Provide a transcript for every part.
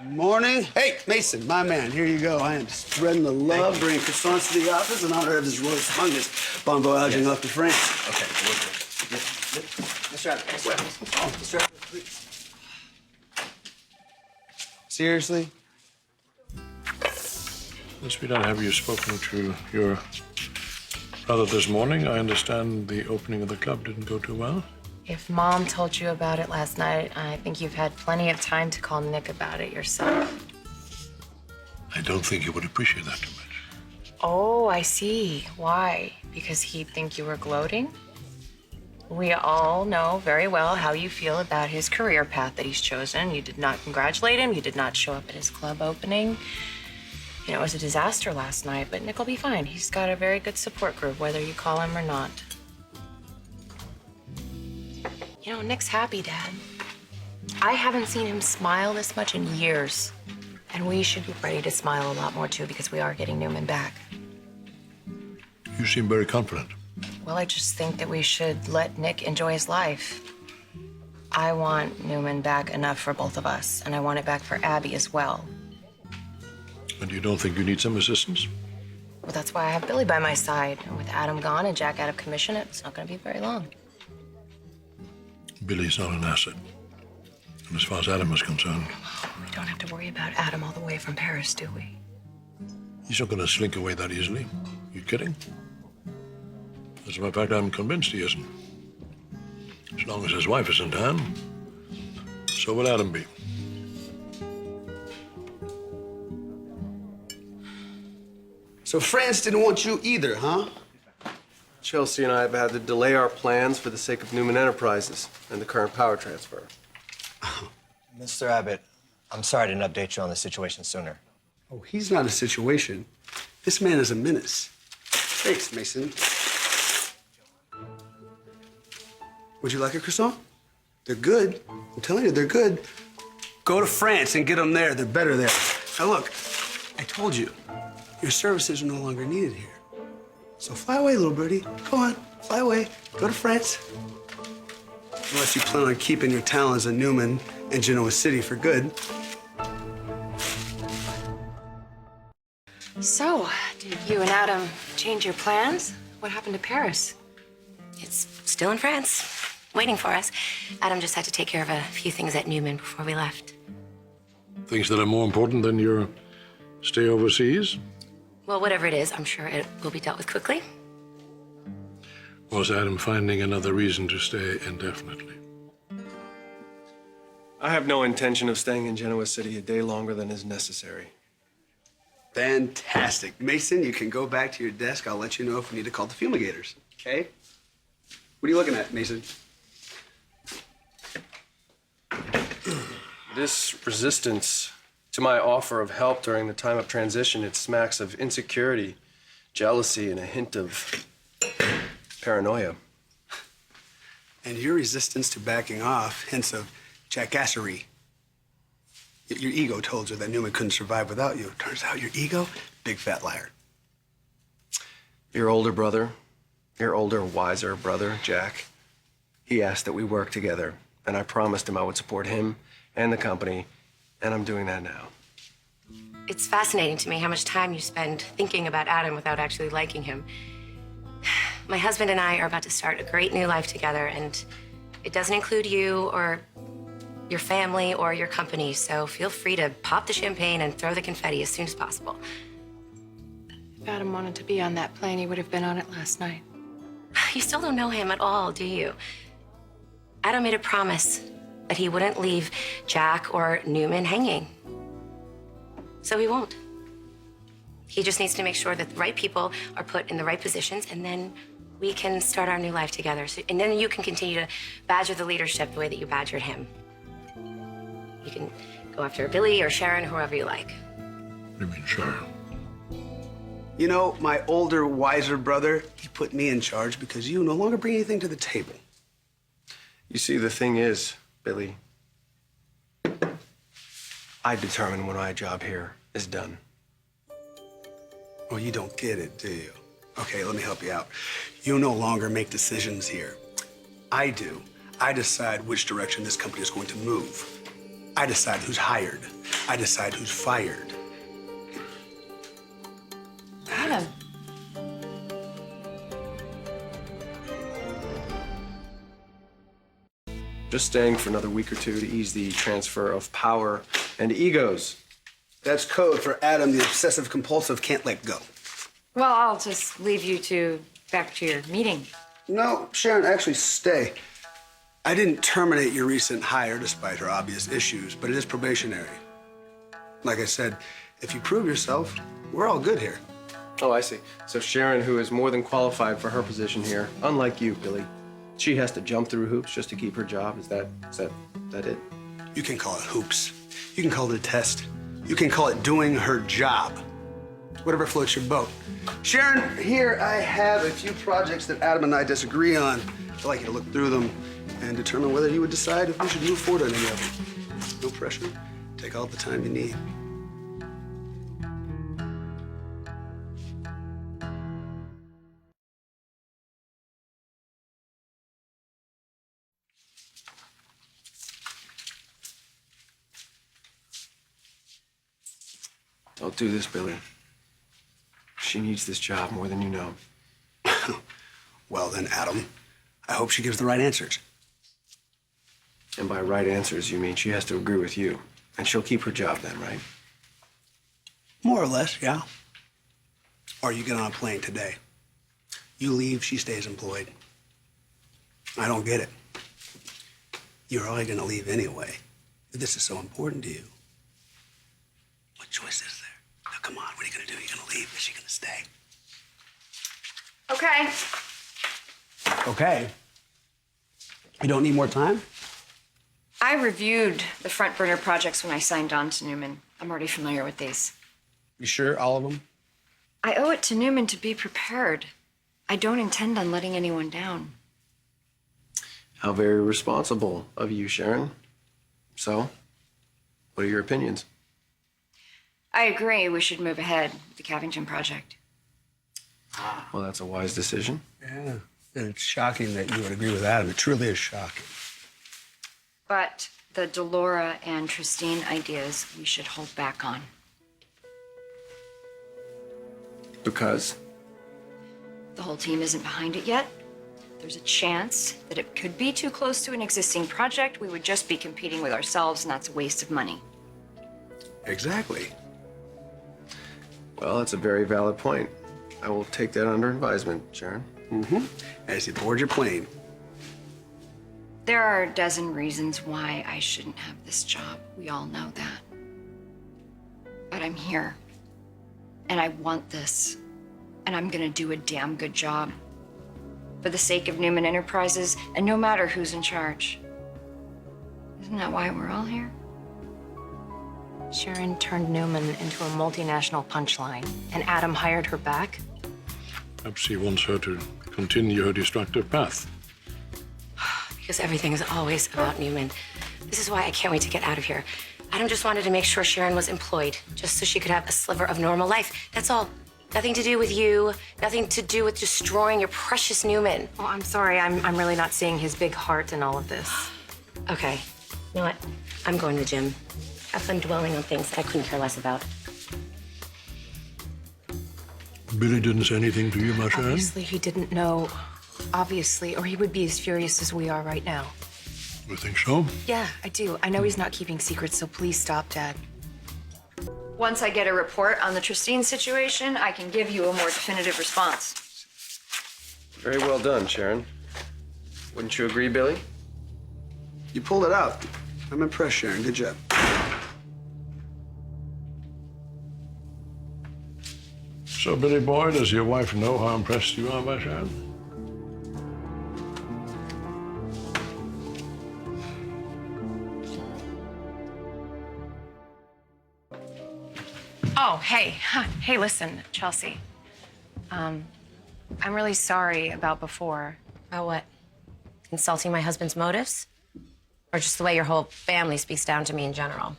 Morning. Hey, Mason, my man, here you go. I am spreading the love, bringing croissants to the office in honor of this royal fungus. Bon voyaging off to France. Okay, we're good. Mr. Abbott, Mr. Abbott, please. Seriously? Since we don't have you spoken to your brother this morning, I understand the opening of the club didn't go too well. If Mom told you about it last night, I think you've had plenty of time to call Nick about it yourself. I don't think he would appreciate that too much. Oh, I see. Why? Because he'd think you were gloating? We all know very well how you feel about his career path that he's chosen. You did not congratulate him. You did not show up at his club opening. You know, it was a disaster last night, but Nick will be fine. He's got a very good support group, whether you call him or not. You know, Nick's happy, Dad. I haven't seen him smile this much in years. And we should be ready to smile a lot more, too, because we are getting Newman back. You seem very confident. Well, I just think that we should let Nick enjoy his life. I want Newman back enough for both of us, and I want it back for Abby as well. And you don't think you need some assistance? Well, that's why I have Billy by my side. And with Adam gone and Jack out of commission, it's not going to be very long. Billy's not an asset. And as far as Adam is concerned, We don't have to worry about Adam all the way from Paris, do we? he's not going to slink away that easily. You kidding? As a matter of fact, I'm convinced he isn't. As long as his wife is in town, so will Adam be. So France didn't want you either, huh? Chelsea and I have had to delay our plans for the sake of Newman Enterprises and the current power transfer. Mr. Abbott, I'm sorry I didn't update you on the situation sooner. Oh, he's not a situation. This man is a menace. Thanks, Mason. Would you like a croissant? They're good. I'm telling you, they're good. Go to France and get them there. They're better there. Now, look, I told you, your services are no longer needed here. So fly away, little birdie. Go on, fly away. Go to France. Unless you plan on keeping your talents at Newman and Genoa City for good. So, did you and Adam change your plans? What happened to Paris? It's still in France, waiting for us. Adam just had to take care of a few things at Newman before we left. Things that are more important than your stay overseas? Well, whatever it is, I'm sure it will be dealt with quickly. Was Adam finding another reason to stay indefinitely? I have no intention of staying in Genoa City a day longer than is necessary. Fantastic. Mason, you can go back to your desk. I'll let you know if we need to call the fumigators, okay? What are you looking at, Mason? This resistance to my offer of help during the time of transition, it smacks of insecurity, jealousy, and a hint of paranoia. And your resistance to backing off, hints of jackassery. Your ego told you that Newman couldn't survive without you. Turns out your ego, big fat liar. Your older brother, your older, wiser brother, Jack, he asked that we work together, and I promised him I would support him and the company, and I'm doing that now. It's fascinating to me how much time you spend thinking about Adam without actually liking him. My husband and I are about to start a great new life together, and it doesn't include you or your family or your company, so feel free to pop the champagne and throw the confetti as soon as possible. If Adam wanted to be on that plane, he would have been on it last night. You still don't know him at all, do you? Adam made a promise that he wouldn't leave Jack or Newman hanging. So he won't. He just needs to make sure that the right people are put in the right positions, and then we can start our new life together. And then you can continue to badger the leadership the way that you badgered him. You can go after Billy or Sharon, whoever you like. You mean Sharon? You know, my older, wiser brother, he put me in charge because you no longer bring anything to the table. You see, the thing is, Billy, I determine when my job here is done. Well, you don't get it, do you? Okay, let me help you out. You no longer make decisions here. I do. I decide which direction this company is going to move. I decide who's hired. I decide who's fired. Adam. Just staying for another week or two to ease the transfer of power and egos. That's code for Adam, the obsessive compulsive can't let go. Well, I'll just leave you two back to your meeting. No, Sharon, actually stay. I didn't terminate your recent hire despite her obvious issues, but it is probationary. Like I said, if you prove yourself, we're all good here. Oh, I see. So Sharon, who is more than qualified for her position here, unlike you, Billy, she has to jump through hoops just to keep her job. Is that it? You can call it hoops. You can call it a test. You can call it doing her job. Whatever floats your boat. Sharon, here I have a few projects that Adam and I disagree on. I'd like you to look through them and determine whether you would decide if we should move forward on any of them. No pressure. Take all the time you need. Don't do this, Billy. She needs this job more than you know. Well then, Adam, I hope she gives the right answers. And by right answers, you mean she has to agree with you. And she'll keep her job then, right? More or less, yeah. Or you get on a plane today. You leave, she stays employed. I don't get it. You're already gonna leave anyway. If this is so important to you. What choice is there? Now come on, what are you gonna do? You gonna leave? Is she gonna stay? Okay. Okay. You don't need more time? I reviewed the front burner projects when I signed on to Newman. I'm already familiar with these. You sure, all of them? I owe it to Newman to be prepared. I don't intend on letting anyone down. How very responsible of you, Sharon. So, what are your opinions? I agree we should move ahead with the Cavington project. Well, that's a wise decision. Yeah. And it's shocking that you would agree with Adam. It truly is shocking. But the Delora and Tristine ideas we should hold back on. Because? The whole team isn't behind it yet. There's a chance that it could be too close to an existing project. We would just be competing with ourselves, and that's a waste of money. Exactly. Well, that's a very valid point. I will take that under advisement, Sharon. Mm-hmm. As you board your plane. There are a dozen reasons why I shouldn't have this job. We all know that. But I'm here. And I want this. And I'm gonna do a damn good job. For the sake of Newman Enterprises, and no matter who's in charge. Isn't that why we're all here? Sharon turned Newman into a multinational punchline, and Adam hired her back. Perhaps he wants her to continue her destructive path. Because everything is always about Newman. This is why I can't wait to get out of here. Adam just wanted to make sure Sharon was employed, just so she could have a sliver of normal life. That's all. Nothing to do with you, nothing to do with destroying your precious Newman. Well, I'm sorry. I'm really not seeing his big heart in all of this. Okay, you know what? I'm going to the gym. Have fun dwelling on things that I couldn't care less about. Billy didn't say anything to you, Marchand? Obviously, he didn't know. Obviously, or he would be as furious as we are right now. You think so? Yeah, I do. I know he's not keeping secrets, so please stop, Dad. Once I get a report on the Tristine situation, I can give you a more definitive response. Very well done, Sharon. Wouldn't you agree, Billy? You pulled it out. I'm impressed, Sharon. Good job. So, Billy boy, does your wife know how impressed you are by Sharon? Oh, hey. Hey, listen, Chelsea. I'm really sorry about before. About what? Insulting my husband's motives? Or just the way your whole family speaks down to me in general?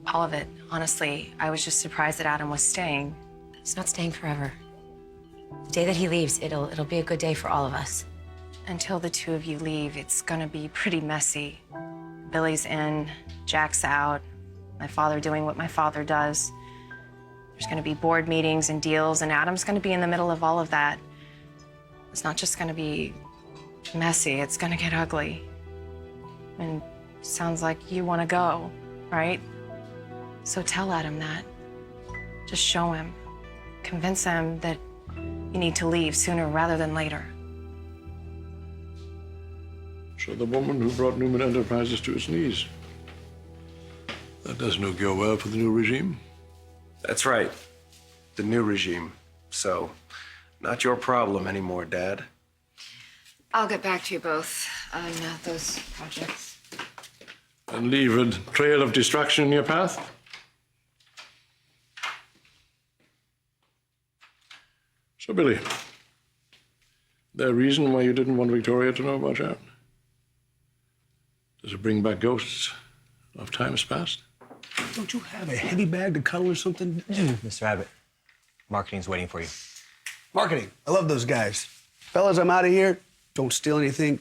All of it. Honestly, I was just surprised that Adam was staying. He's not staying forever. The day that he leaves, it'll be a good day for all of us. Until the two of you leave, it's gonna be pretty messy. Billy's in, Jack's out. My father doing what my father does. There's going to be board meetings and deals, and Adam's going to be in the middle of all of that. It's not just going to be messy, it's going to get ugly. And sounds like you want to go, right? So tell Adam that. Just show him. Convince him that you need to leave sooner rather than later. So the woman who brought Newman Enterprises to its knees. That does not go well for the new regime. That's right. The new regime. So, not your problem anymore, Dad. I'll get back to you both on those projects. And leave a trail of destruction in your path? So, Billy, there a reason why you didn't want Victoria to know about Sharon? Does it bring back ghosts of times past? Don't you have a heavy bag to cuddle or something? Mr. Abbott, marketing's waiting for you. Marketing. I love those guys. Fellas, I'm out of here. Don't steal anything.